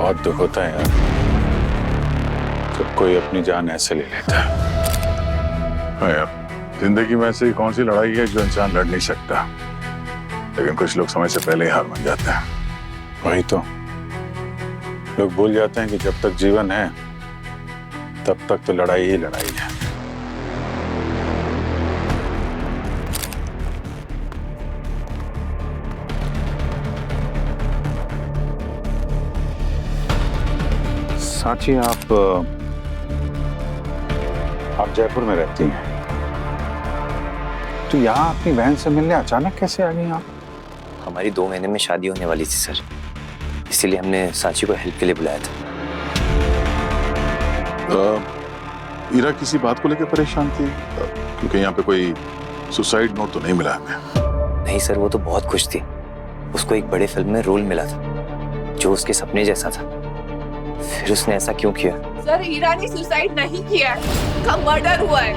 बहुत दुख होता है यार, जब कोई अपनी जान ऐसे ले लेता है। हाँ यार, जिंदगी में ऐसी कौन सी लड़ाई है जो इंसान लड़ नहीं सकता, लेकिन कुछ लोग समय से पहले ही हार मान जाते हैं। वही तो, लोग भूल जाते हैं कि जब तक जीवन है तब तक तो लड़ाई ही लड़ाई है। सांची, आप जयपुर में रहती हैं, तो यहाँ अपनी बहन से मिलने अचानक कैसे आ गई आप? हमारी 2 महीने में शादी होने वाली थी सर, इसीलिए हमने सांची को हेल्प के लिए बुलाया था। ईरा किसी बात को लेकर परेशान थी? क्योंकि यहाँ पे कोई सुसाइड नोट तो नहीं मिला हमें। नहीं सर, वो तो बहुत खुश थी। उसको एक बड़े फिल्म में रोल मिला था जो उसके सपने जैसा था। फिर उसने ऐसा क्यों किया? सर, ईरा ने सुसाइड नहीं किया है, उसका मर्डर हुआ है।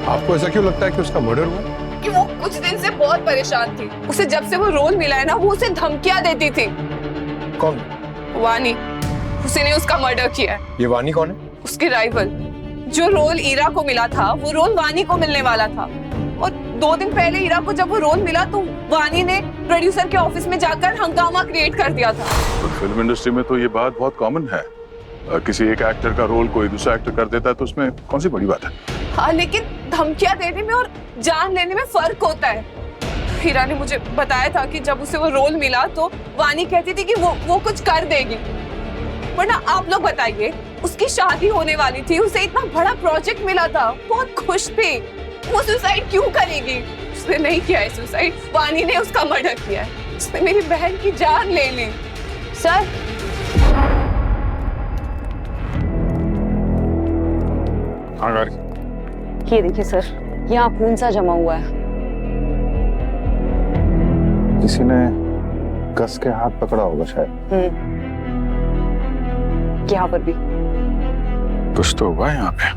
आपको ऐसा क्यों लगता है कि उसका मर्डर हुआ? कि वो कुछ दिन से बहुत परेशान थी। उसे जब से वो रोल मिला है ना, वो उसे धमकियां देती थी। कौन? वानी, उसी ने उसका मर्डर किया है। ये वानी कौन है? उसकी राइवल। जो रोल ईरा को मिला था वो रोल वानी को मिलने वाला था, और 2 दिन पहले ईरा को जब वो रोल मिला तो वानी ने प्रोड्यूसर के ऑफिस में जाकर हंगामा क्रिएट कर दिया था। तो फिल्म इंडस्ट्री में तो ये बात बहुत कॉमन है, किसी एक एक्टर का रोल कोई दूसरा एक्टर कर देता है तो उसमें कौन सी बड़ी बात है? हाँ, लेकिन धमकियां देने में और जान लेने में फर्क होता है। हीरा ने मुझे बताया था कि जब उसे वो रोल मिला तो वानी कहती थी कि वो कुछ कर देगी, वरना आप लोग बताइए, उसकी शादी होने वाली थी, उसे इतना बड़ा प्रोजेक्ट मिला था, बहुत खुश थी, वो सुसाइड क्यों करेगी? उसने नहीं किया है सुसाइड, वानी ने उसका मर्डर किया है। उसने मेरी बहन की जान ले ली। सर, ये देखिए सर, यहाँ खून सा जमा हुआ है। किसी ने कस के हाथ पकड़ा होगा शायद। यहाँ पर भी कुछ तो हुआ है यहाँ पे।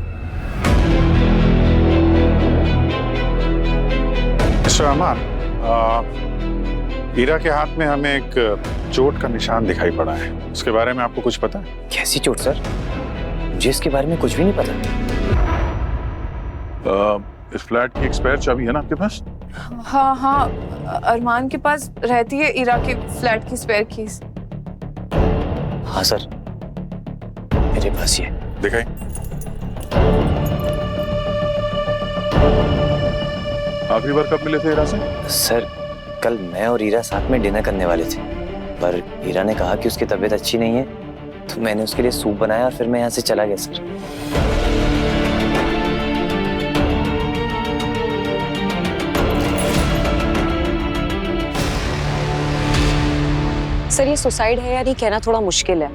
मिस्टर अमान, ईरा के हाथ में हमें एक चोट का निशान दिखाई पड़ा है, उसके बारे में आपको कुछ पता है? कैसी चोट सर? मुझे इसके बारे में कुछ भी नहीं पता। इस फ्लैट की एक्सपायर चाबी है ना आपके पास? हाँ, अरमान के पास रहती है ईरा के फ्लैट की स्पेयर कीज। हाँ सर, मेरे पास ये। दिखाई। आखिरी बार कब मिले थे ईरा से? सर, कल मैं और ईरा साथ में डिनर करने वाले थे, पर ईरा ने कहा कि उसकी तबीयत अच्छी नहीं है, तो मैंने उसके लिए सूप बनाया और फिर मैं यहाँ से चला गया सर। सर, ये सुसाइड है या नहीं कहना थोड़ा मुश्किल है।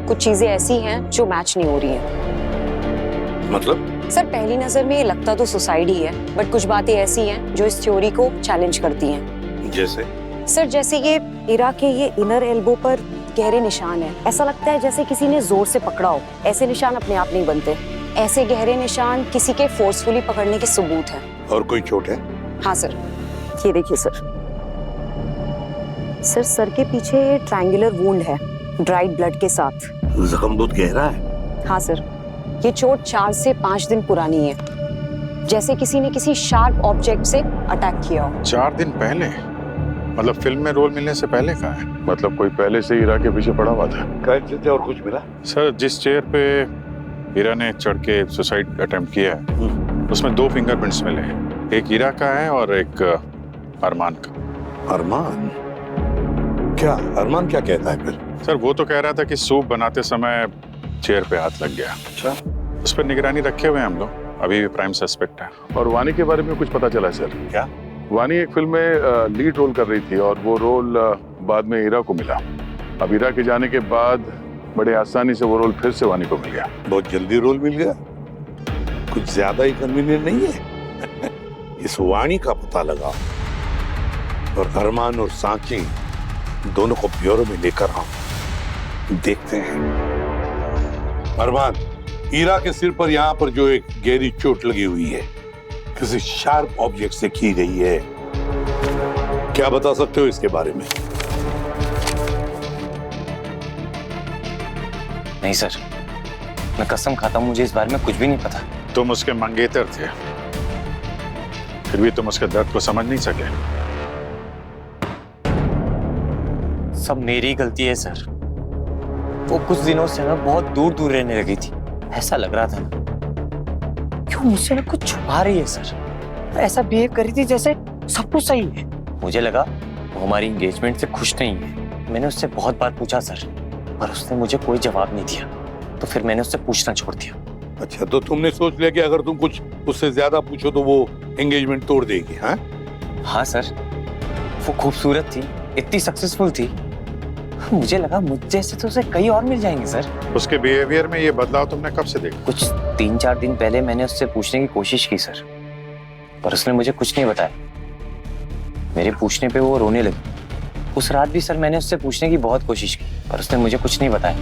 कुछ चीजें ऐसी हैं जो मैच नहीं हो रही हैं। मतलब? सर, पहली नजर में ये लगता तो सुसाइड ही है, बट कुछ बातें ऐसी हैं जो इस थ्योरी को चैलेंज करती हैं। जैसे? सर, जैसे ये ईरा के ये इनर एल्बो पर गहरे निशान है, ऐसा लगता है जैसे किसी ने जोर से पकड़ा हो। ऐसे निशान अपने आप नहीं बनते, ऐसे गहरे निशान किसी के फोर्सफुली पकड़ने के सबूत हैं। और कोई चोट है? हाँ सर, ये देखिए सर। सर के पीछे ट्रायंगुलर वुंड है, ड्राइड ब्लड के साथ। जख्म बहुत गहरा है। हाँ सर, ये चोट 4 से 5 दिन पुरानी है, जैसे किसी ने किसी शार्प ऑब्जेक्ट से अटैक किया हो। 4 दिन पहले? मतलब फिल्म में रोल मिलने से पहले का है? मतलब कोई पहले से ईरा के पीछे पड़ा हुआ था? कैसे और कुछ मिला? सर, जिस चेयर पे ईरा ने चढ़ के सुसाइड अटेम्प्ट किया है, उसमें 2 फिंगरप्रिंट्स मिले हैं, एक ईरा का है और एक अरमान का। अरमान? क्या अरमान क्या कहता है फिर? सर, वो तो कह रहा था कि सूप बनाते समय चेयर पे हाथ लग गया। अच्छा। उस पर निगरानी रखे हुए हैं हम लोग, अभी भी प्राइम सस्पेक्ट है। और वानी के बारे में कुछ पता चला सर? क्या? वानी एक फिल्म में लीड रोल कर रही थी और वो रोल बाद में ईरा को मिला। अब ईरा के जाने के बाद बड़े आसानी से वो रोल फिर से वानी को मिल गया। बहुत जल्दी रोल मिल गया? कुछ ज्यादा ही कन्वीनियंट नहीं है? इस वाणी का पता लगा और अरमान और सांची दोनों को ब्यूरो में लेकर आओ, देखते हैं। अरमान, ईरा के सिर पर यहाँ पर जो एक गहरी चोट लगी हुई है, किसी शार्प ऑब्जेक्ट से की गई है, क्या बता सकते हो इसके बारे में? नहीं सर, मैं कसम खाता हूँ मुझे इस बारे में कुछ भी नहीं पता। तुम उसके मंगेतर थे, फिर भी तुम उसके दर्द को समझ नहीं सके। सब मेरी ही गलती है सर। वो कुछ दिनों से ना बहुत दूर दूर रहने लगी थी। ऐसा लग रहा था ना क्यों मुझसे ना कुछ छुपा रही है सर। ऐसा बिहेव कर रही थी जैसे सब कुछ सही है। मुझे लगा वो हमारी एंगेजमेंट से खुश नहीं है। मैंने उससे बहुत बार पूछा सर, पर उसने मुझे कोई जवाब नहीं दिया, तो फिर मैंने उससे पूछना छोड़ दिया। अच्छा, तो तुमने सोच लिया कि अगर तुम कुछ उससे ज्यादा पूछो तो वो एंगेजमेंट तोड़ देगी? हाँ हाँ सर, वो खूबसूरत थी, इतनी सक्सेसफुल थी, मुझे लगा मुझ जैसे तो उसे कई और मिल जाएंगे सर। उसके बिहेवियर में ये बदलाव तुमने कब से देखा? कुछ 3-4 दिन पहले मैंने उससे पूछने की कोशिश की सर, पर उसने मुझे कुछ नहीं बताया। मेरे पूछने पे वो रोने लगी। उस रात भी सर मैंने उससे पूछने की बहुत कोशिश की, पर उसने मुझे कुछ नहीं बताया।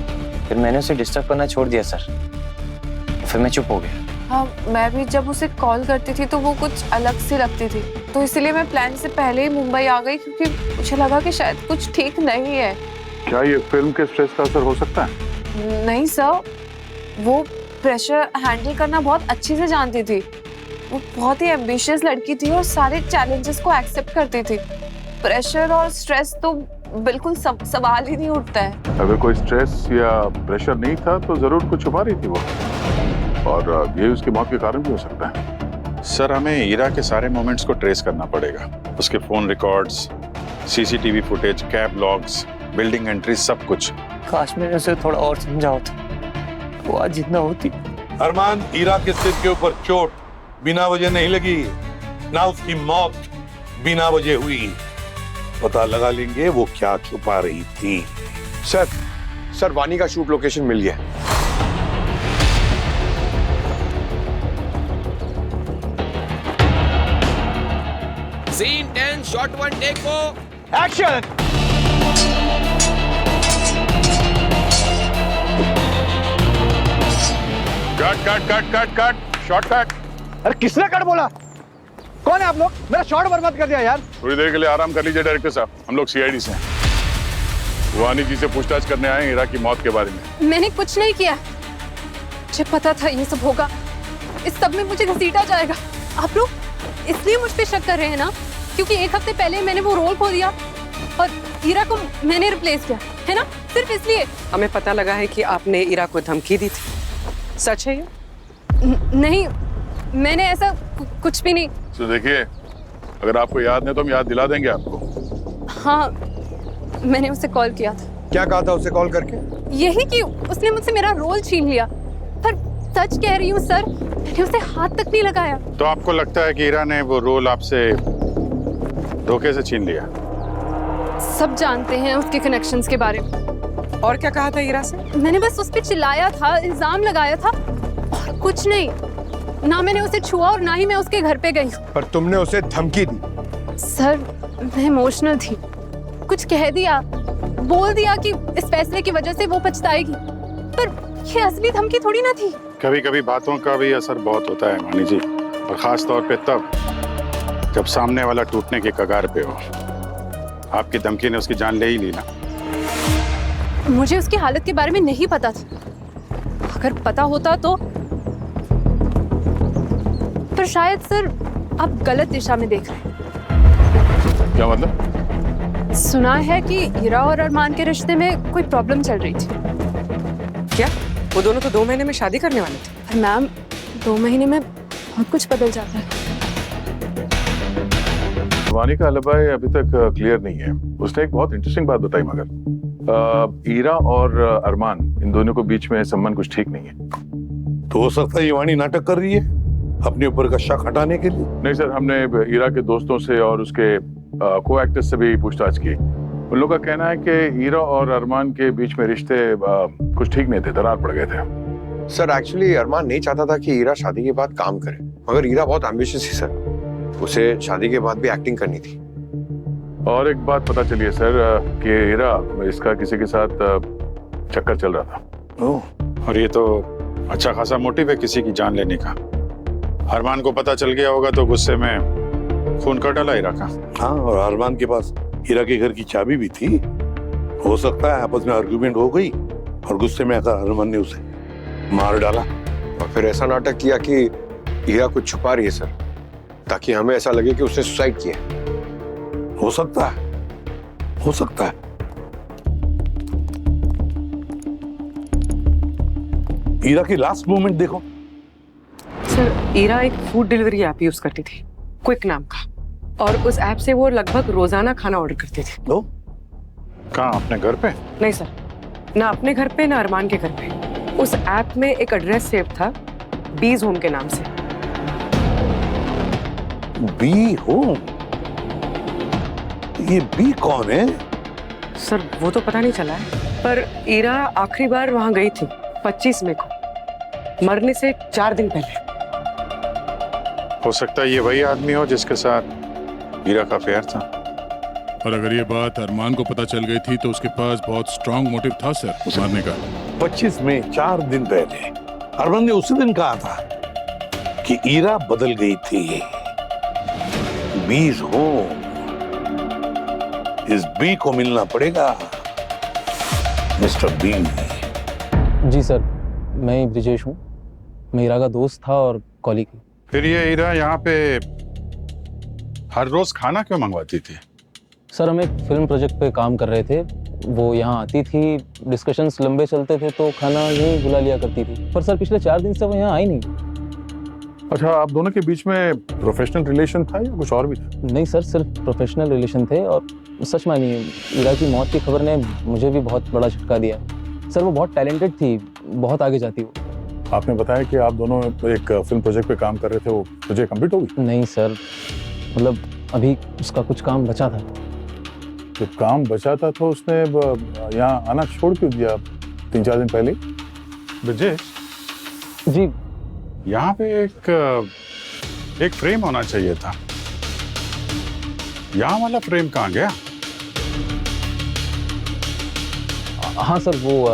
फिर मैंने उसे डिस्टर्ब करना छोड़ दिया सर, फिर मैं चुप हो गया। हाँ, मैं भी जब उसे कॉल करती थी तो वो कुछ अलग सी लगती थी, तो इसलिए मैं प्लान से पहले ही मुंबई आ गई, क्योंकि मुझे लगा कि शायद कुछ ठीक नहीं है। क्या ये फिल्म के स्ट्रेस का असर हो सकता है? नहीं सर, वो प्रेशर हैंडल करना बहुत अच्छे से जानती थी। वो बहुत ही एम्बिशियस लड़की थी और सारे चैलेंजेस को एक्सेप्ट करती थी। प्रेशर और स्ट्रेस तो बिल्कुल सवाल ही नहीं उठता है। अगर कोई स्ट्रेस या प्रेशर नहीं था तो जरूर कुछ छुपा रही थी वो, और ये उसकी मौत के कारण भी हो सकता है। सर, हमें हीरा के सारे मोमेंट्स को ट्रेस करना पड़ेगा। उसके phone records, CCTV footage, cab logs, building entry, सब कुछ। काश मैंने उसे थोड़ा और समझा होता, वो आज जितना होती। अरमान, हीरा के सिर के ऊपर चोट बिना वजह नहीं लगी, ना उसकी मौत बिना वजह हुई। पता लगा लेंगे वो क्या छुपा रही थी। सर वानी का शूट लोकेशन मिल गया। Scene 10 shot 1 take 4 action. Cut cut cut cut cut, short cut. अरे किसने कट बोला? कौन है आप लोग? मेरा शॉट बर्बाद कर दिया यार। थोड़ी देर के लिए आराम कर लीजिए डायरेक्टर साहब, हम लोग सीआईडी से हैं। वानी जी से पूछताछ करने आए हैं हीरा की मौत के बारे में। मैंने कुछ नहीं किया, मुझे पता था ये सब होगा। इस सब में मुझे घसीटा जाएगा। आप लोग इसलिए मुझ पे शक कर रहे हैं ना, क्योंकि 1 हफ्ते पहले मैंने वो रोल खो दिया और हीरा को मैंने रिप्लेस किया, है ना? सिर्फ इसलिए। हमें पता लगा है कि आपने ईरा को धमकी दी थी, सच है ये? नहीं, मैंने ऐसा कुछ भी नहीं। तो देखिए, अगर आपको याद नहीं तो हम याद दिला देंगे आपको। हाँ, मैंने उसे कॉल किया था। क्या कहा था उसे कॉल करके? यही कि उसने मुझसे मेरा रोल छीन लिया, पर सच कह रही हूँ सर, मैंने उसे हाथ तक नहीं लगाया। तो आपको लगता है कि हीरा ने वो रोल आपसे धोखे से छीन लिया? सब जानते हैं उसके कनेक्शंस के बारे में। और क्या कहा था ईरा से? मैंने बस उस पर चिल्लाया था, इल्जाम लगाया था और कुछ नहीं। ना मैंने उसे छुआ और ना ही मैं उसके घर पे गई। पर तुमने उसे धमकी दी। सर, मैं इमोशनल थी, कुछ कह दिया, बोल दिया कि इस फैसले की वजह से वो पछताएगी, पर ये असली धमकी थोड़ी ना थी। कभी कभी बातों का भी असर बहुत होता है वानी जी, और खास तौर पे तब जब सामने वाला टूटने के कगार पे हो। आपकी धमकी ने उसकी जान ले ही ली ना। मुझे उसकी हालत के बारे में नहीं पता था, अगर पता होता तो। पर शायद सर आप गलत दिशा में देख रहे हैं। क्या मतलब? सुना है कि हीरा और अरमान के रिश्ते में कोई प्रॉब्लम चल रही थी। क्या वो दोनों तो 2 महीने में शादी करने वाले थे? पर मैम, 2 महीने में बहुत कुछ बदल जाता है। वानी का अलिबाई अभी तक क्लियर नहीं है। उसने एक बहुत इंटरेस्टिंग बात बताई, मगर हीरा और अरमान, इन दोनों को बीच में संबंध कुछ ठीक नहीं है। तो हो सकता है ये वानी नाटक कर रही है अपने ऊपर का शक हटाने के लिए। नहीं सर, हमने हीरा के दोस्तों से और उसके को एक्टर्स से भी पूछताछ की। उन लोगों का कहना है कि हीरा और अरमान के बीच में रिश्ते कुछ ठीक नहीं थे, दरार पड़ गए थे। सर एक्चुअली अरमान नहीं चाहता था कि ईरा शादी के बाद काम करे, मगर ईरा बहुत एम्बिशियस थी सर, उसे शादी के बाद भी एक्टिंग करनी थी। और एक बात पता चली है सर कि हीरा, इसका किसी के साथ चक्कर चल रहा था। और ये तो अच्छा खासा मोटिव है किसी की जान लेने का। अरमान को पता चल गया होगा तो गुस्से में खून कर डाला हीरा का। हाँ, और अरमान के पास हीरा के घर की चाबी भी थी। हो सकता है आपस में आर्गुमेंट हो गई और गुस्से में आकर अरमान ने उसे मार डाला। और फिर ऐसा नाटक किया कि हीरा कुछ छुपा रही है सर, ताकि हमें ऐसा लगे कि उसने सुसाइड किया। हो सकता है, हो सकता है। हीरा की लास्ट मोमेंट देखो। सर ईरा एक फूड डिलीवरी ऐप यूज करती थी, क्विक नाम का, और उस ऐप से वो लगभग रोजाना खाना ऑर्डर करती थी। तो कहाँ, अपने घर पे? नहीं सर, ना अपने घर पे ना अरमान के घर पे। उस ऐप में एक एड्रेस सेव था, बीज होम के नाम से। B home? ये बी कौन है? सर वो तो पता नहीं चला है, पर ईरा आखिरी बार वहां गई थी 25 मई को, मरने से 4 दिन पहले। हो सकता है ये वही आदमी हो जिसके साथ हीरा का अफेयर था। और अगर ये बात अरमान को पता चल गई थी तो उसके पास बहुत स्ट्रांग मोटिव था सर मारने का। 25 में 4 दिन पहले अरमान ने उसी दिन कहा था कि हीरा बदल गई थी। बीज होम, इस बी को मिलना पड़ेगा, मिस्टर बी। जी सर, मैं ब्रिजेश हूँ। मैं हीरा का दोस्त था और कॉलीग। फिर ये हीरा यहाँ पे हर रोज खाना क्यों मंगवाती थी? सर हम एक फिल्म प्रोजेक्ट पे काम कर रहे थे, वो यहाँ आती थी, डिस्कशंस लंबे चलते थे तो खाना यहीं बुला लिया करती थी। पर सर पिछले 4 दिन से वो यहाँ आई नहीं। अच्छा, आप दोनों के बीच में प्रोफेशनल रिलेशन था या कुछ और भी था? नहीं सर, सिर्फ प्रोफेशनल रिलेशन थे। और सच मानिए हीरा की मौत की खबर ने मुझे भी बहुत बड़ा झटका दिया। सर वो बहुत टैलेंटेड थी, बहुत आगे जाती वो। आपने बताया कि आप दोनों एक फिल्म प्रोजेक्ट पे काम कर रहे थे, वो प्रोजेक्ट कंप्लीट हो गई? नहीं सर, मतलब अभी उसका कुछ काम बचा था। जब काम बचा था तो उसने यहाँ आना छोड़ क्यों दिया 3-4 दिन पहले? ब्रिजेश जी, यहाँ पे एक फ्रेम होना चाहिए था। यहाँ वाला फ्रेम कहाँ गया? हाँ सर, वो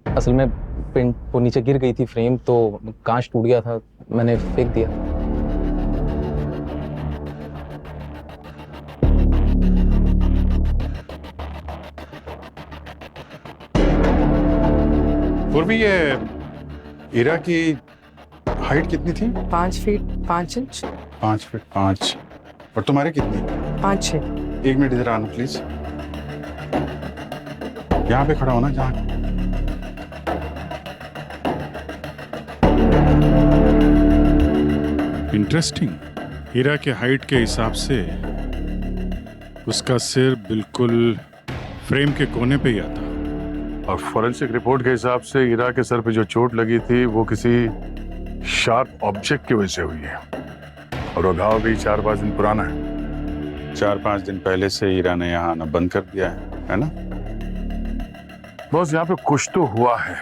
असल में पेंट वो नीचे गिर गई थी फ्रेम, तो कांच टूट गया था, मैंने फेंक दिया। पूर्वी, ये हीरा की हाइट कितनी थी? 5 फीट 5 इंच। 5 फीट 5। और तुम्हारी कितनी? 5-6। 1 मिनट इधर आना प्लीज। यहाँ पे खड़ा होना जहाँ। इंटरेस्टिंग। हीरा के हाइट के हिसाब से उसका सिर बिल्कुल फ्रेम के कोने पे ही आता। और फॉरेंसिक रिपोर्ट के हिसाब से हीरा के सर पे जो चोट लगी थी वो किसी शार्प ऑब्जेक्ट की वजह से हुई है। और वो घाव भी 4-5 दिन पुराना है। 4-5 दिन पहले से हीरा ने यहाँ आना बंद कर दिया है ना? बस यहाँ पे कुछ तो हुआ है।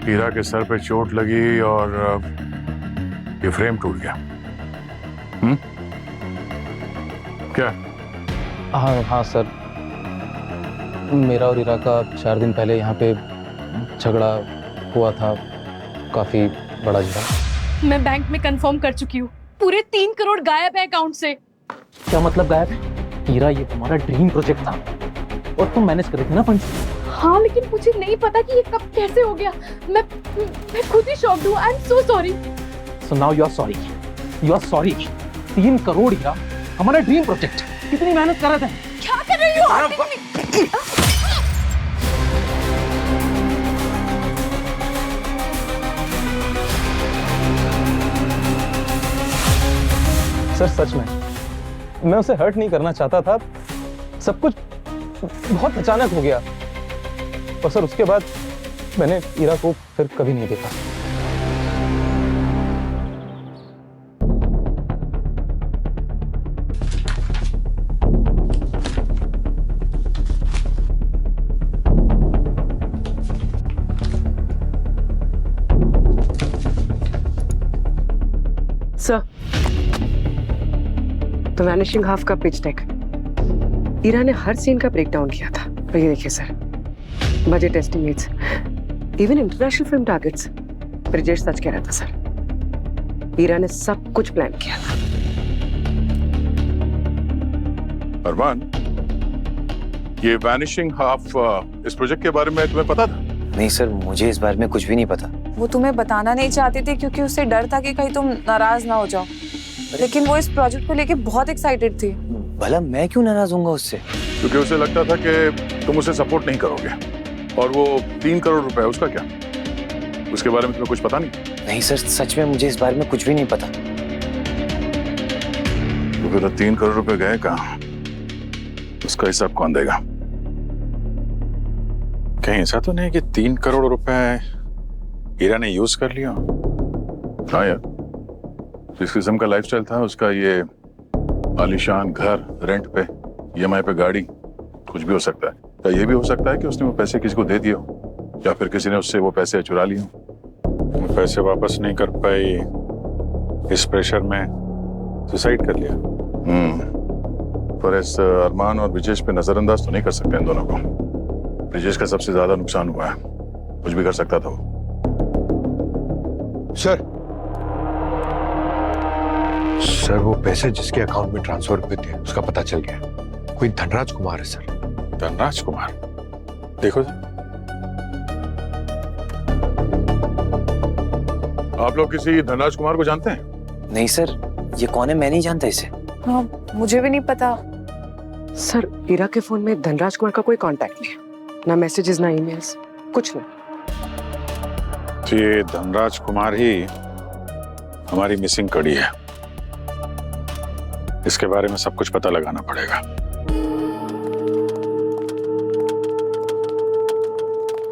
हीरा के सर पे चोट लगी और ये फ्रेम टूट गया। क्या? हाँ सर, मेरा और हीरा का 4 दिन पहले यहाँ पे झगड़ा हुआ था, काफी बड़ा झगड़ा। मैं बैंक में कंफर्म कर चुकी हूँ, पूरे 3 करोड़ गायब है अकाउंट से। क्या मतलब गायब है? हीरा ये तुम्हारा ड्रीम प्रोजेक्ट था और तुम मैनेज कर रही थी ना फंड्स। हाँ, लेकिन मुझे नहीं पता कि ये कब कैसे हो गया। मैं खुद ही शॉक्ड हूँ। I am so sorry. So now you are sorry. You are sorry. 3 crore हीरा, हमारा ड्रीम प्रोजेक्ट, कितनी मेहनत कर रहे थे। क्या कर रही हो? सर सच में मैं उसे हर्ट नहीं करना चाहता था। सब कुछ बहुत अचानक हो गया और सर उसके बाद मैंने हीरा को फिर कभी नहीं देखा। सर, द वैनिशिंग हाफ का पिच डेक। हीरा ने हर सीन का ब्रेकडाउन किया था। तो ये देखिए sir, budget estimates, even international film targets. Brijesh सच कह रहा था सर, हीरा ने सब कुछ प्लान किया था। अरमान, ये वैनिशिंग हाफ इस प्रोजेक्ट के बारे में तुम्हें पता था? नहीं सर, मुझे इस बारे में कुछ भी नहीं पता। वो तुम्हें बताना नहीं चाहती थी क्योंकि उसे डर था कि कहीं तुम नाराज ना हो जाओ, लेकिन वो इस प्रोजेक्ट को लेके बहुत एक्साइटेड थी। भला मैं क्यों नाराज होऊंगा उससे? क्योंकि उसे लगता था कि तुम उसे सपोर्ट नहीं करोगे। और वो 3 करोड़ रुपए, उसका क्या? उसके बारे में तुम्हें कुछ पता नहीं? नहीं सर, सच में मुझे इस बारे में कुछ भी नहीं पता। तो फिर 3 करोड़ रुपए गए कहाँ? उसका हिसाब कौन देगा? कहीं ऐसा तो नहीं कि 3 करोड़ रुपए हीरा ने यूज कर लिया? हाँ यार, जिस किस्म का लाइफस्टाइल था उसका, ये आलीशान घर, रेंट पे, ईएमआई पे गाड़ी, कुछ भी हो सकता है। या ये भी हो सकता है कि उसने वो पैसे किसी को दे दिए हो, या फिर किसी ने उससे वो पैसे चुरा लिए हो। पैसे वापस नहीं कर पाई, इस प्रेशर में सुसाइड कर लिया। पर इस अरमान और ब्रिजेश पे नजरअंदाज तो नहीं कर सकते इन दोनों को। ब्रिजेश का सबसे ज्यादा नुकसान हुआ है, कुछ भी कर सकता था वो। सर वो पैसे जिसके अकाउंट में ट्रांसफर हुए थे उसका पता चल गया। कोई धनराज कुमार है सर। धनराज कुमार? देखो आप लोग किसी धनराज कुमार को जानते हैं? नहीं सर, ये कौन है? मैं नहीं जानता इसे। हाँ, मुझे भी नहीं पता। सर ईरा के फोन में धनराज कुमार का कोई कांटेक्ट नहीं है, ना मैसेजेस ना ईमेल्स, कुछ नहीं। तो ये धनराज कुमार ही हमारी मिसिंग कड़ी है। इसके बारे में सब कुछ पता लगाना पड़ेगा।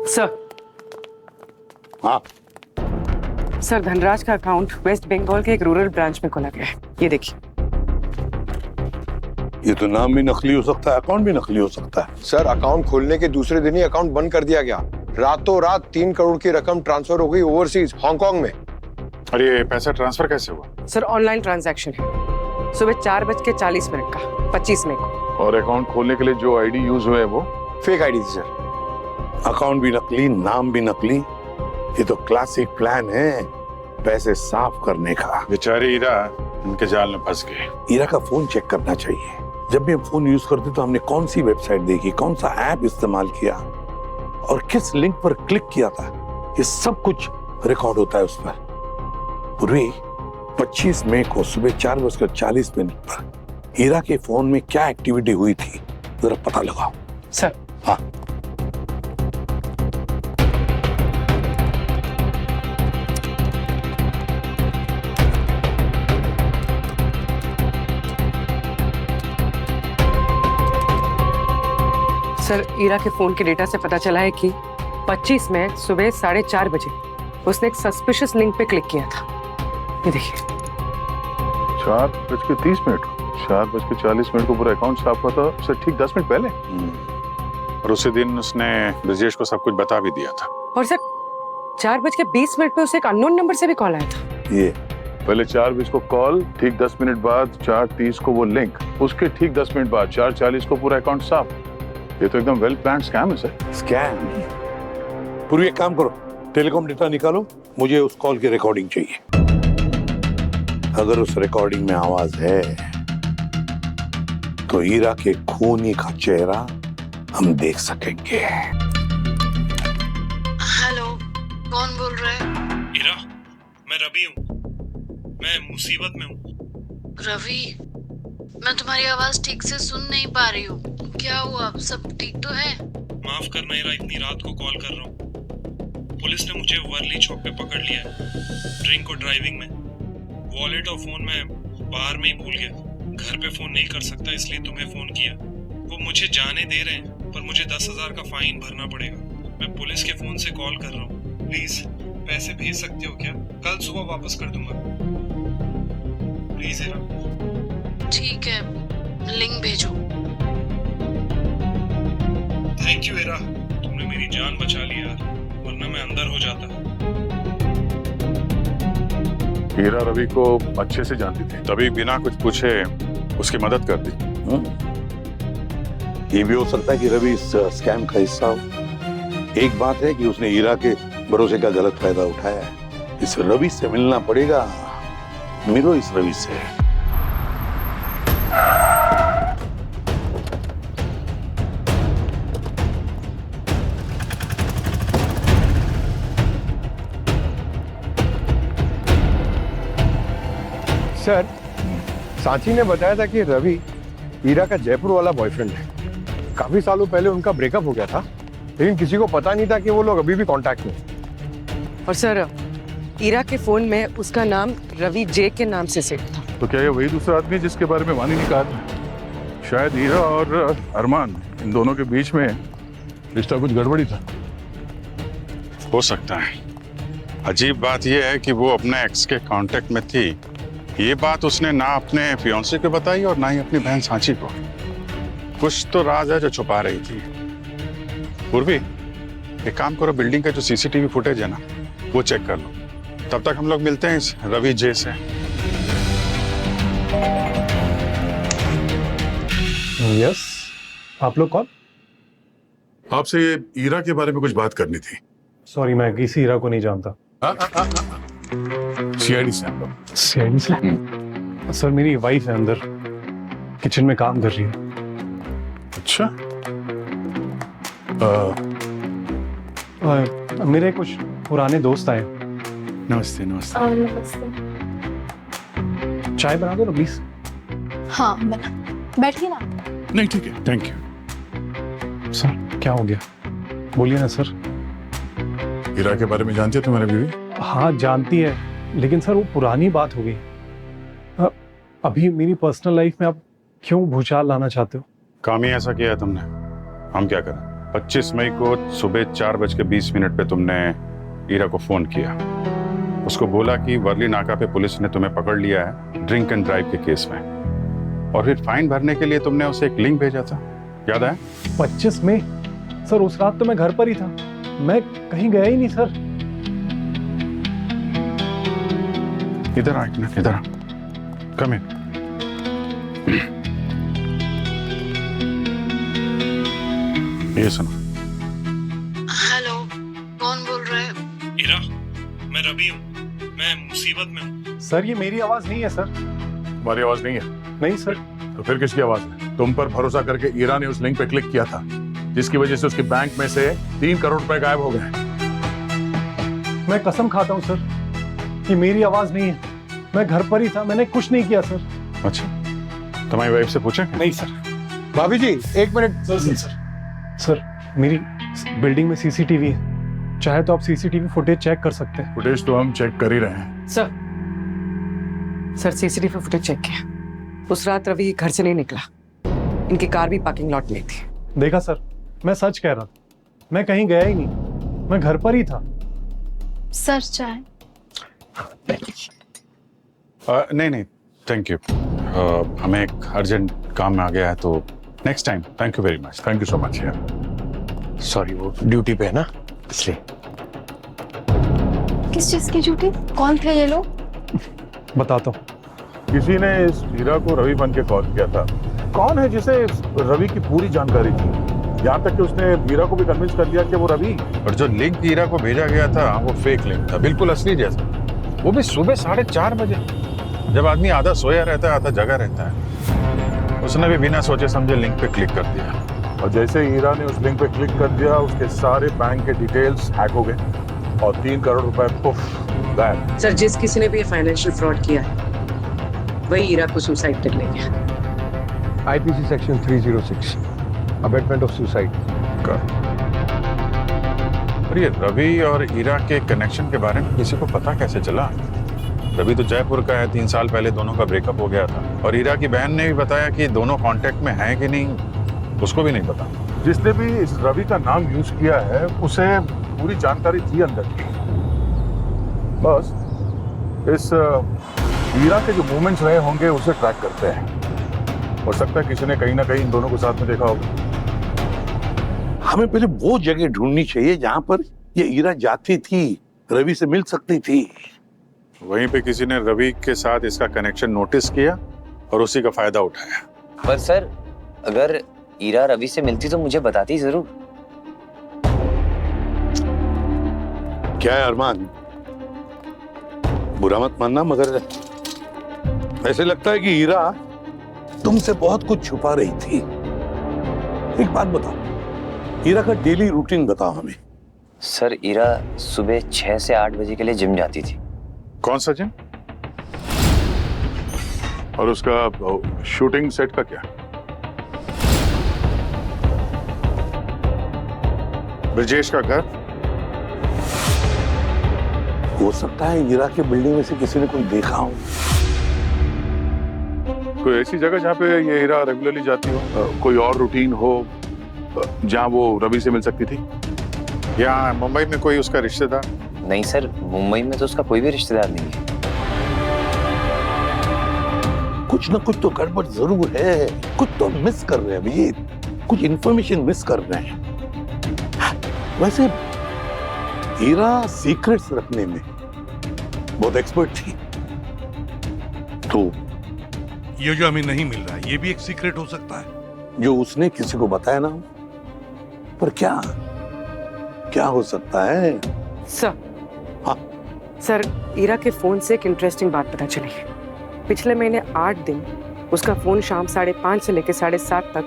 सर। हाँ सर, धनराज का अकाउंट वेस्ट बंगाल के एक रूरल ब्रांच में खोला गया है, ये देखिए। ये तो नाम भी नकली हो सकता है, अकाउंट भी नकली हो सकता है। सर अकाउंट खोलने के दूसरे दिन ही अकाउंट बंद कर दिया गया। रातों रात 3 करोड़ की रकम ट्रांसफर हो गई ओवरसीज, हांगकांग में। और ये पैसा ट्रांसफर कैसे हुआ? सर ऑनलाइन ट्रांजैक्शन है, सुबह 4:40 का 25 मई को। और अकाउंट खोलने के लिए जो आईडी यूज हुए वो फेक आईडी थी सर। अकाउंट भी नकली, नाम भी नकली। ये तो क्लासिक प्लान है पैसे साफ करने का। बेचारी हीरा इनके जाल में फंस गई। हीरा का फोन चेक करना चाहिए। जब भी हम फोन यूज करते तो हमने कौन सी वेबसाइट देखी, कौन सा ऐप इस्तेमाल किया और किस लिंक पर क्लिक किया था, ये सब कुछ रिकॉर्ड होता है उस पर। पूर्वी 25 मई को सुबह 4:40 पर हीरा के फोन में क्या एक्टिविटी हुई थी, जरा पता लगाओ। सर। हाँ। सर ईरा के फोन के डेटा से पता चला है कि 25 मई सुबह 4:30 बजे उसने एक सस्पिशियस लिंक पे क्लिक किया था, ये देखिए। 4:30 को 4:40 को पूरा अकाउंट साफ हुआ था, उससे ठीक 10 मिनट पहले। और उसी दिन उसने ब्रिजेश को सब कुछ बता भी दिया था। और सर 4:20 पे उसे एक अननोन नंबर से भी कॉल आया था। ये पहले 4:20 को कॉल, ठीक 10 मिनट बाद 4:30 को वो लिंक, उसके ठीक 10 मिनट बाद 4:40 को पूरा अकाउंट साफ। ये तो एकदम वेल प्लान्ड स्कैम है सर। स्कैम? पूरी एक काम करो, टेलीकॉम डेटा निकालो, मुझे उस कॉल की रिकॉर्डिंग चाहिए। अगर उस रिकॉर्डिंग में आवाज है तो हीरा के खूनी का चेहरा हम देख सकेंगे। हेलो, कौन बोल रहा है? हीरा, मैं रवि हूँ, मैं मुसीबत में हूँ। रवि, मैं तुम्हारी आवाज ठीक से सुन नहीं पा रही हूँ। क्या हुआ, सब ठीक तो है? माफ करना हीरा, इतनी रात को कॉल कर रहा हूँ। पुलिस ने मुझे वर्ली चौक पे पकड़ लिया है, ड्रिंक और ड्राइविंग में। वॉलेट और फोन में बाहर में ही भूल गया। घर पे फोन नहीं कर सकता, इसलिए तुम्हें फोन किया। वो मुझे जाने दे रहे हैं, पर मुझे 10,000 का फाइन भरना पड़ेगा। मैं पुलिस के फोन से कॉल कर रहा हूँ। प्लीज पैसे भेज सकते हो क्या? कल सुबह वापस कर दूंगा। प्लीज हीरा। ठीक है, लिंक भेजो। थैंक यू हीरा, तुमने मेरी जान बचा ली यार, वरना मैं अंदर हो जाता। हीरा रवि को अच्छे से जानती थी, तभी बिना कुछ पूछे उसकी मदद कर दी। ये भी हो सकता है कि रवि इस स्कैम का हिस्सा हो। एक बात है कि उसने हीरा के भरोसे का गलत फायदा उठाया है। इस रवि से मिलना पड़ेगा, मिलो इस रवि से। सर, सांची ने बताया था कि रवि ईरा का जयपुर वाला बॉयफ्रेंड है। काफी सालों पहले उनका ब्रेकअप हो गया था, लेकिन किसी को पता नहीं था कि वो लोग अभी भी कांटेक्ट में हैं। और सर, ईरा के फोन में उसका नाम रवि जे के नाम से सेव था। तो क्या ये वही दूसरा आदमी जिसके बारे में वानी ने कहा था? शायद हीरा और अरमान, इन दोनों के बीच में रिश्ता कुछ गड़बड़ी था। हो सकता है। अजीब बात यह है कि वो अपने एक्स के कांटेक्ट में थी। ये बात उसने ना अपने फियांसे को बताई और ना ही अपनी बहन सांची को। कुछ तो राज है जो छुपा रही थी। पूर्वी, एक काम करो, बिल्डिंग का जो सीसीटीवी फुटेज है ना, वो चेक कर लो। तब तक हम लोग मिलते हैं इस रवि जे से। यस, आप लोग कौन? आपसे ये ईरा के बारे में कुछ बात करनी थी। सॉरी, मैं किसी हीरा को नहीं जानता। सीआईडी से हम लोग। सीआईडी से? सर, मेरी वाइफ है अंदर, किचन में काम कर रही है। अच्छा। मेरे कुछ पुराने दोस्त आए। नमस्ते। नमस्ते। नमस्ते। चाय बना दो ना प्लीज। हाँ बना, बैठिए ना। नहीं ठीक है, थैंक यू। सर, क्या हो गया? बोलिए ना सर। हीरा के बारे में जानती है तुम्हारी बीवी? हाँ जानती है, लेकिन सर वो पुरानी बात हो गई। अभी मेरी पर्सनल लाइफ में आप क्यों भूचाल लाना चाहते हो? काम ही ऐसा किया है तुमने। हम क्या करें? 25 मई को सुबह 4:20 पे तुमने हीरा को फोन किया। उसको बोला कि वर्ली नाका पे पुलिस ने तुम्हें पकड़ लिया है ड्रिंक एंड ड्राइव के केस में, और फिर फाइन भरने के लिए तुमने उसे एक लिंक भेजा था, याद है? 25 मई? सर उस रात तो मैं घर पर ही था, मैं कहीं गया ही नहीं सर। इधर आ, एक मिनट, इधर आ। कम इन। ये सुनो। हेलो, कौन बोल रहा है? हीरा, मैं रवि हूँ। मैं मुसीबत में हूँ। सर ये मेरी आवाज नहीं है सर। तुम्हारी आवाज नहीं है? नहीं सर। तो फिर किसकी आवाज है? तुम पर भरोसा करके हीरा ने उस लिंक पे क्लिक किया था, जिसकी वजह से उसके बैंक में से 3 करोड़ रुपए गायब हो गए। मैं कसम खाता हूँ सर, ये मेरी आवाज नहीं है। मैं घर पर ही था, मैंने कुछ नहीं किया सर। अच्छा, तुम्हारी वाइफ से पूछा? नहीं सर। भाभी जी, एक मिनट। सर, मेरी बिल्डिंग में सीसीटीवी है, चाहे तो आप सीसीटीवी फुटेज चेक कर सकते हैं। फुटेज तो हम चेक कर ही रहे हैं। सर सीसीटीवी फुटेज चेक किया। उस रात रवि घर से नहीं निकला, इनकी कार भी पार्किंग लॉट में थी। देखा सर, मैं सच कह रहा था, मैं कहीं गया ही नहीं, मैं घर पर ही था। सर चाय? नहीं थैंक यू। हमें एक अर्जेंट काम में आ गया है, तो next time. Thank you very much. Thank you so much यार। सॉरी, वो ड्यूटी पे है ना, इसलिए। किस चीज की ड्यूटी? कौन थे ये लोग? बताता हूँ। किसी ने इस हीरा को रवि बन के कॉल किया था। कौन है जिसे रवि की पूरी जानकारी थी, यहाँ तक कि उसने हीरा को भी कन्विंस कर दिया कि वो रवि। और जो लिंक हीरा को भेजा गया था वो फेक लिंक था, बिल्कुल असली जैसा। वो भी सुबह 4:30 बजे, जब आदमी आधा सोया रहता है आधा जगा रहता है। उसने भी बिना सोचे समझे लिंक पे क्लिक कर दिया, और जैसे हीरा ने उस लिंक पे क्लिक कर दिया, उसके सारे बैंक के डिटेल्स हैक हो गए और 3 करोड़ रुपए पुफ गायब। सर, जिस किसी ने भी ये फाइनेंशियल फ्रॉड किया है, वही हीरा को सुसाइड कर लेंगे। IPC section 306, abetment of suicide. और ये रवि और हीरा के कनेक्शन के बारे में किसी को पता कैसे चला? रवि तो जयपुर का है, 3 साल पहले दोनों का ब्रेकअप हो गया था, और हीरा की बहन ने भी बताया कि दोनों कांटेक्ट में हैं कि नहीं, उसको भी नहीं पता। जिसने भी इस रवि का नाम यूज किया है, उसे पूरी जानकारी थी अंदर की। बस इस हीरा के जो मूवमेंट्स रहे होंगे उसे ट्रैक करते हैं। हो सकता है किसी ने कहीं ना कहीं इन दोनों को साथ में देखा होगा। हमें पहले वो जगह ढूंढनी चाहिए जहां पर ये हीरा जाती थी, रवि से मिल सकती थी। वहीं पे किसी ने रवि के साथ इसका कनेक्शन नोटिस किया और उसी का फायदा उठाया। पर सर, अगर हीरा रवि से मिलती तो मुझे बताती जरूर। क्या है अरमान, बुरा मत मानना, मगर ऐसे लगता है कि हीरा तुमसे बहुत कुछ छुपा रही थी। एक बात बताओ, हीरा का डेली रूटीन बताओ हमें। सर, हीरा सुबह 6 से 8 बजे के लिए जिम जाती थी। कौन सा जिम? और उसका शूटिंग सेट का क्या? ब्रिजेश का घर? हो सकता है हीरा के बिल्डिंग में से किसी ने कोई देखा हो। कोई ऐसी जगह जहाँ पे ये हीरा रेगुलरली जाती हो, कोई और रूटीन हो जहाँ वो रवि से मिल सकती थी? या मुंबई में कोई उसका रिश्तेदार? नहीं सर, मुंबई में तो उसका कोई भी रिश्तेदार नहीं है। कुछ ना कुछ तो गड़बड़ जरूर है, कुछ तो मिस कर रहे हैं अभी, कुछ इंफॉर्मेशन मिस कर रहे हैं। वैसे हीरा सीक्रेट्स रखने में बहुत एक्सपर्ट थी, तो ये जो हमें नहीं मिल रहा है ये भी एक सीक्रेट हो सकता है जो उसने किसी को बताया ना, पर क्या क्या हो सकता है? सर, हाँ सर, हीरा के फोन से एक इंटरेस्टिंग बात पता चली। पिछले महीने 8 दिन उसका फोन शाम 5:30 से लेकर 7:30 तक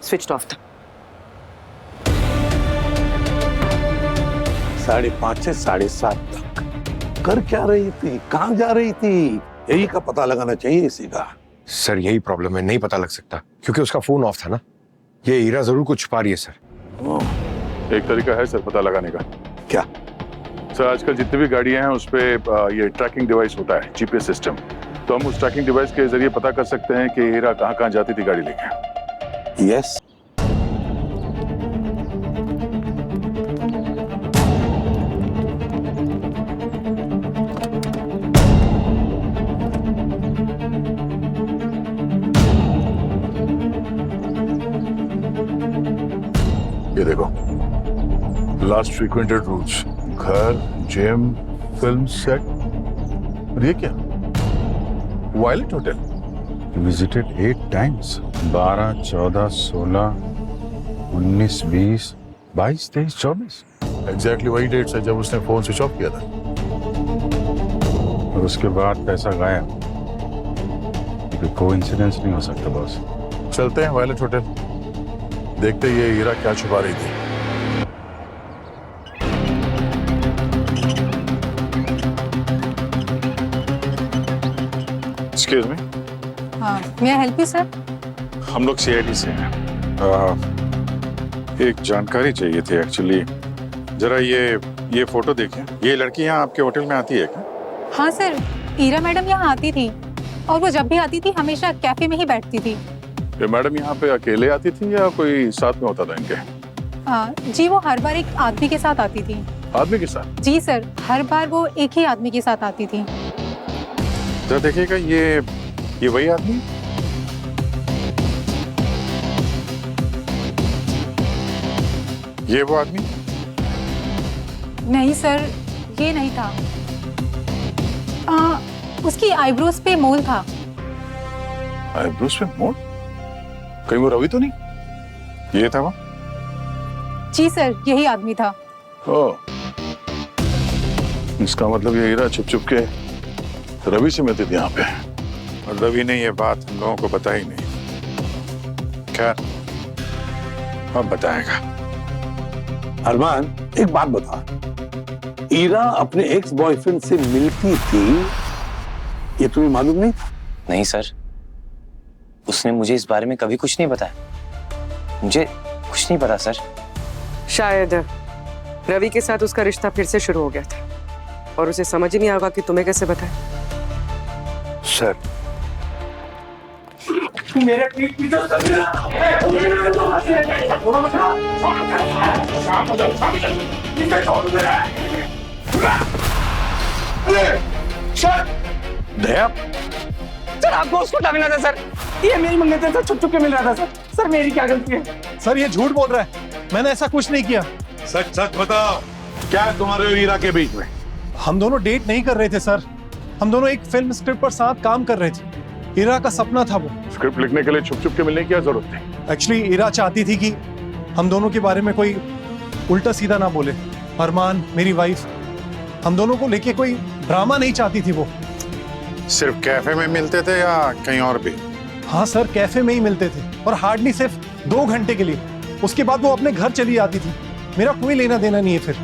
स्विच ऑफ था। 5:30 से 7:30 तक कर क्या रही थी, कहाँ जा रही थी, यही का पता लगाना चाहिए इसी का। सर यही प्रॉब्लम है, नहीं पता लग सकता क्योंकि उसका फोन ऑफ था ना। ये हीरा जरूर कुछ छुपा रही है सर। एक तरीका है सर पता लगाने का। क्या? सर आजकल जितनी भी गाड़ियां हैं उस पे ये ट्रैकिंग डिवाइस होता है, जीपीएस सिस्टम। तो हम उस ट्रैकिंग डिवाइस के जरिए पता कर सकते हैं कि हीरा कहाँ कहाँ जाती थी गाड़ी लेके। यस, ये देखो, लास्ट फ्रीक्वेंटेड रूट्स, घर, जिम, फिल्म सेट। और ये क्या? Violet hotel visited 8 times, 12, 14, 16, 19, 20, 22, 23, 24। Exactly वही डेट्स है जब उसने फोन स्विच ऑफ किया था। और उसके बाद पैसा गायब। कोइंसिडेंस नहीं हो सकता बॉस। चलते हैं वायलेट होटल, देखते ये हीरा क्या छुपा रही थी। एक्सक्यूज मी, मैं हेल्प यू सर? हम लोग सीआईडी से हैं। एक जानकारी चाहिए थी एक्चुअली। जरा ये फोटो देखें। ये लड़की यहाँ आपके होटल में आती है क्या? हाँ सर, हीरा मैडम यहाँ आती थी और वो जब भी आती थी हमेशा कैफे में ही बैठती थी। ये मैडम यहाँ पे अकेले आती थी या कोई साथ में होता था इनके? जी, वो हर बार एक आदमी के साथ आती थी। आदमी के साथ? जी सर, हर बार वो एक ही आदमी के साथ आती थी। जरा देखिएगा, ये वही आदमी? ये वो आदमी? नहीं सर, ये नहीं था। उसकी आईब्रोज पे मोल था। आईब्रोज पे मोल? कहीं वो रवि तो नहीं? ये था वो? जी सर, यही आदमी था। ओह, इसका मतलब ये हीरा छुप छुप के रवि से मिलती थी यहाँ पे, और रवि ने ये बात हम लोगों को बताई नहीं। खैर, अब बताएगा। अरमान, एक बात बता, हीरा अपने एक्स बॉयफ्रेंड से मिलती थी, ये तुम्हें मालूम नहीं था? नहीं सर, उसने मुझे इस बारे में कभी कुछ नहीं बताया। मुझे कुछ नहीं पता सर। शायद रवि के साथ उसका रिश्ता फिर से शुरू हो गया था और उसे समझ ही नहीं आएगा कि तुम्हें कैसे बताए। सर, मेरे पीठ पीछे दया, सर आपको उसको मिला था सर, ये मेरी मंगनी सर, छुप छुप के मिल रहा था सर। सर मेरी क्या गलती है? सर ये झूठ बोल रहा है, मैंने ऐसा कुछ नहीं किया। सच सच बताओ, क्या है तुम्हारे और हीरा के बीच में? हम दोनों डेट नहीं कर रहे थे सर, हम दोनों एक फिल्म स्क्रिप्ट पर साथ काम कर रहे थे। हीरा का सपना था वो। स्क्रिप्ट लिखने के लिए छुप छुप के मिलने की क्या जरूरत थी? एक्चुअली हीरा चाहती थी कि हम दोनों के बारे में कोई उल्टा सीधा ना बोले। अरमान, मेरी वाइफ, हम दोनों को लेके कोई ड्रामा नहीं चाहती थी वो। सिर्फ कैफे में मिलते थे या कहीं और भी? हाँ सर, कैफे में ही मिलते थे और हार्डली सिर्फ 2 घंटे के लिए। उसके बाद वो अपने घर चली जाती थी। मेरा कोई लेना देना नहीं है फिर।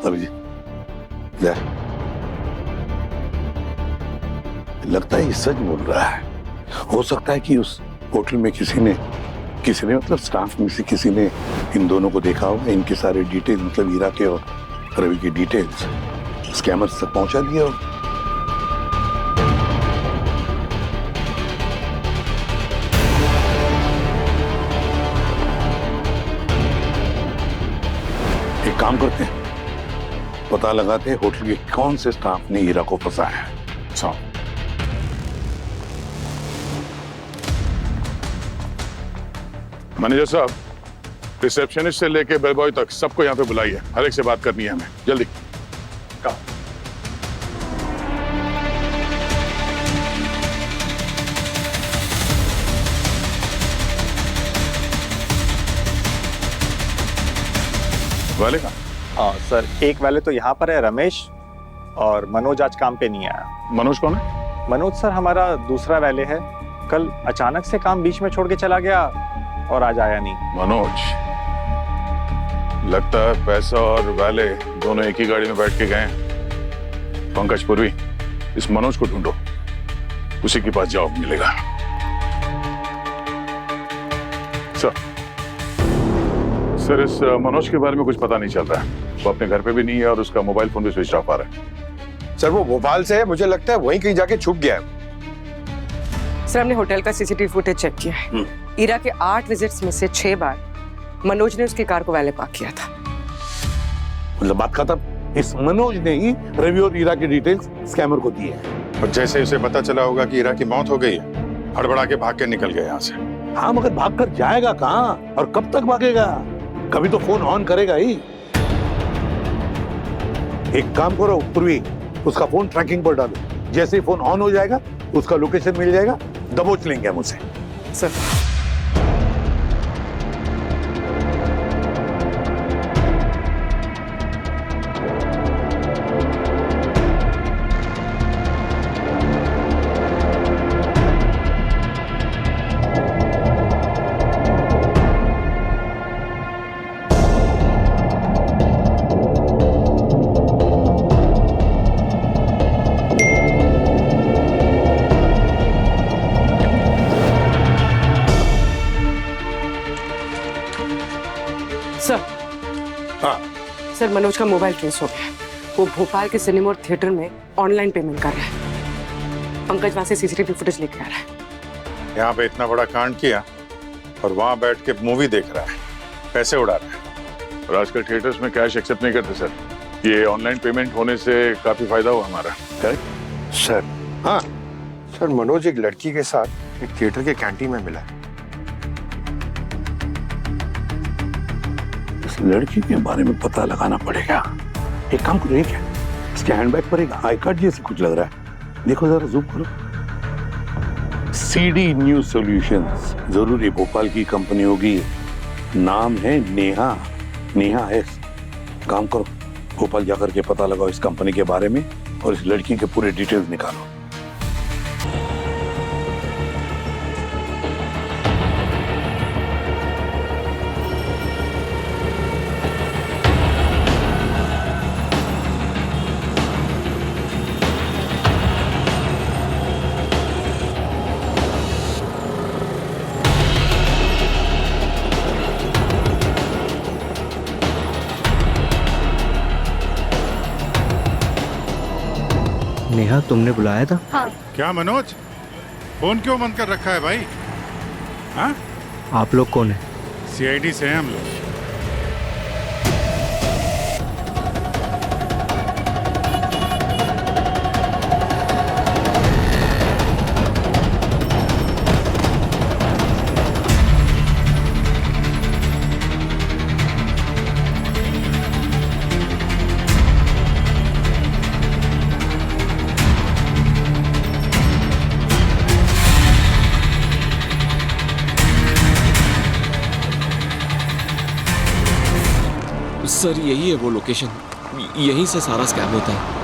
अभी जा, लगता है ये सच बोल रहा है। हो सकता है कि उस होटल में किसी ने मतलब स्टाफ में से किसी ने इन दोनों को देखा होगा, इनके सारे डिटेल मतलब हीरा के और रवि की डिटेल्स स्कैमर्स तक पहुंचा दिया हो। एक काम करते हैं, पता लगाते हैं होटल के कौन से स्टाफ ने हीरा को फंसाया है। अच्छा, मैनेजर साहब, रिसेप्शनिस्ट से लेके बेलबॉय तक सबको यहाँ पे बुलाइए, हर एक से बात करनी है हमें, जल्दी। कम। वाले का? हाँ सर, एक वाले तो यहाँ पर है रमेश, और मनोज आज काम पे नहीं आया। मनोज कौन है? मनोज सर हमारा दूसरा वाले है, कल अचानक से काम बीच में छोड़ के चला गया और आज आया नहीं। मनोज, लगता है पैसा और वाले दोनों एक ही गाड़ी में बैठ के गए हैं। पंकज पूर्वी, इस मनोज को ढूंढो, उसी के पास जॉब मिलेगा। सर, इस मनोज के बारे में कुछ पता नहीं चल रहा है। वो अपने घर पे भी नहीं है और उसका मोबाइल फोन भी स्विच ऑफ आ रहा है। सर वो भोपाल से है, मुझे लगता है वहीं कहीं जाके छुप गया है। सर हमने होटल का सीसीटीवी फुटेज चेक किया है। ईरा के 8 विजिट्स में से 6 बार मनोज ने उसकी कार को वैले पार्क किया था। मतलब बात खत्म। इस मनोज ने ही रवि और ईरा की डिटेल्स स्कैमर को दी है। और जैसे उसे पता चला होगा कि ईरा की मौत हो गई है, हड़बड़ा के भाग के निकल गया यहाँ से। हाँ, मगर भाग कर जाएगा कहाँ और कब तक भागेगा? कभी तो फोन ऑन करेगा ही। एक काम करो पूर्वी, उसका फोन ट्रैकिंग पर डालो। जैसे ही फोन ऑन हो जाएगा उसका लोकेशन मिल जाएगा, दबोच लेंगे हम उसे। सर सर मनोज का मोबाइल ट्रेस हो गया। वो भोपाल के सिनेमा और थिएटर में ऑनलाइन पेमेंट कर रहा है। पंकज वहां से सीसीटीवी फुटेज लेके आ रहा है। यहाँ पे इतना बड़ा कांड किया और वहां बैठ के मूवी देख रहा है, पैसे उड़ा रहा है। और आजकल थिएटर्स में कैश एक्सेप्ट नहीं करते सर। ये ऑनलाइन पेमेंट होने से काफी फायदा हुआ हमारा। Correct sir. हाँ सर, मनोज एक लड़की के साथ एक थिएटर के कैंटीन में मिला। लड़की के बारे में पता लगाना पड़ेगा। एक काम करो, एक है इसके हैंडबैग पर एक आई कार्ड जैसे कुछ लग रहा है, देखो जरा, जूम करो। सीडी न्यूज सॉल्यूशंस, जरूर ये भोपाल की कंपनी होगी। नाम है नेहा, नेहा है। काम करो, भोपाल जाकर के पता लगाओ इस कंपनी के बारे में और इस लड़की के पूरे डिटेल्स निकालो। नेहा, तुमने बुलाया था? हाँ। क्या मनोज, फोन क्यों बंद कर रखा है भाई? हाँ? आप लोग कौन है? सीआईडी से हैं हम लोग। सर यही है वो लोकेशन, यहीं से सारा स्कैम होता है।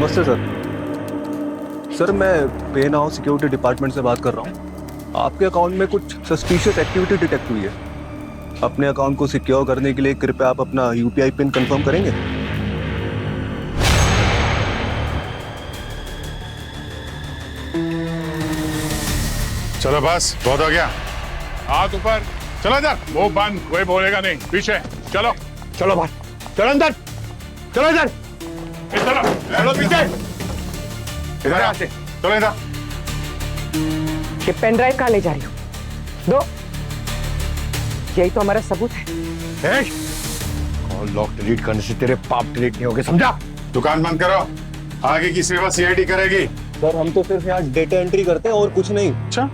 नमस्ते सर। सर मैं पे नाउ सिक्योरिटी डिपार्टमेंट से बात कर रहा हूँ। आपके अकाउंट में कुछ सस्पिशियस एक्टिविटी डिटेक्ट हुई है। अपने अकाउंट को सिक्योर करने के लिए कृपया आप अपना यूपीआई पिन कंफर्म करेंगे? चलो बस, बहुत हो गया। हाथ ऊपर, चलो इधर। मुंह बंद, कोई बोलेगा नहीं। पीछे चलो। चलो बाहर, चलो अंदर, चलो इधर, चलो चलो पीछे, इधर आ। चलो इधर। ये पेन ड्राइव कहाँ ले जा रही हो? दो, यही तो हमारा सबूत है। कॉल लॉक डिलीट करने से तेरे पाप डिलीट नहीं होंगे, समझा? दुकान बंद करो, आगे की सेवा सीआईडी करेगी। सर हम तो सिर्फ यहाँ डेटा एंट्री करते हैं और कुछ नहीं। अच्छा,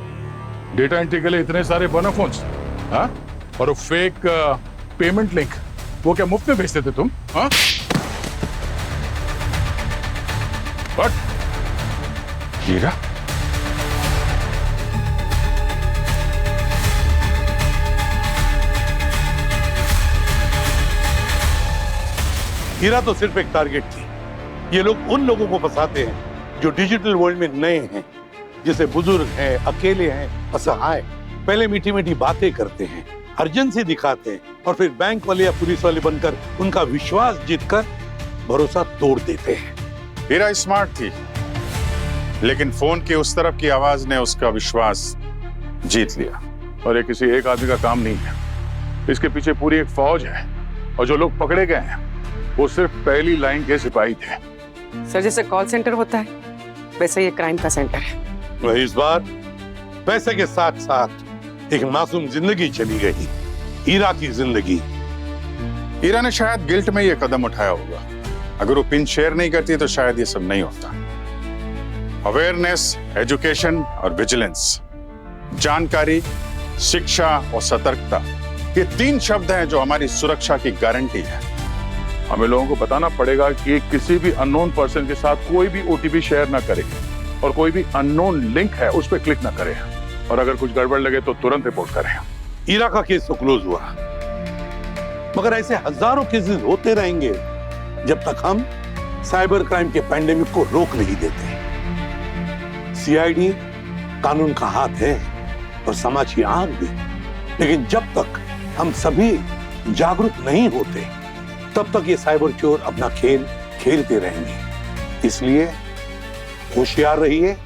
डेटा एंट्री के लिए इतने सारे बोनाफोन्स, हाँ? और वो फेक पेमेंट लिंक, वो क्या मुफ्त में भेजते थे तुम? हाँ? What? हीरा? हीरा तो सिर्फ एक टारगेट थी। ये लोग उन लोगों को फंसाते हैं जो डिजिटल वर्ल्ड में नए हैं, जैसे बुजुर्ग हैं, अकेले हैं, असहाय। पहले मीठी मीठी बातें करते हैं, अर्जेंसी दिखाते हैं और फिर बैंक वाले या पुलिस वाले बनकर उनका विश्वास जीतकर भरोसा तोड़ देते हैं। हीरा स्मार्ट थी, लेकिन फोन की उस तरफ की आवाज ने उसका विश्वास जीत लिया। और ये किसी एक आदमी का काम नहीं है, इसके पीछे पूरी एक फौज है। और जो लोग पकड़े गए हैं वो सिर्फ पहली लाइन के सिपाही थे। सर जैसे कॉल सेंटर होता है वैसे ये क्राइम का सेंटर है। वही इस बार पैसे के साथ साथ एक मासूम जिंदगी चली गई, हीरा की जिंदगी। हीरा ने शायद गिल्ट में ये कदम उठाया होगा। अगर वो पिन शेयर नहीं करती तो शायद ये सब नहीं होता। अवेयरनेस, एजुकेशन और विजिलेंस, जानकारी, शिक्षा और सतर्कता, ये 3 शब्द हैं जो हमारी सुरक्षा की गारंटी है। हमें लोगों को बताना पड़ेगा कि किसी भी अननोन पर्सन के साथ कोई भी ओटीपी शेयर ना करे और कोई भी अननोन लिंक है उस पर क्लिक ना करे। और अगर कुछ गड़बड़ लगे तो तुरंत रिपोर्ट करें। हीरा का केस तो क्लोज हुआ, मगर ऐसे हजारों केसेस होते रहेंगे जब तक हम साइबर क्राइम के पैंडेमिक को रोक नहीं देते। सीआईडी कानून का हाथ है और समाज की आंख भी, लेकिन जब तक हम सभी जागरूक नहीं होते तब तक ये साइबर चोर अपना खेल खेलते रहेंगे। इसलिए होशियार रहिए,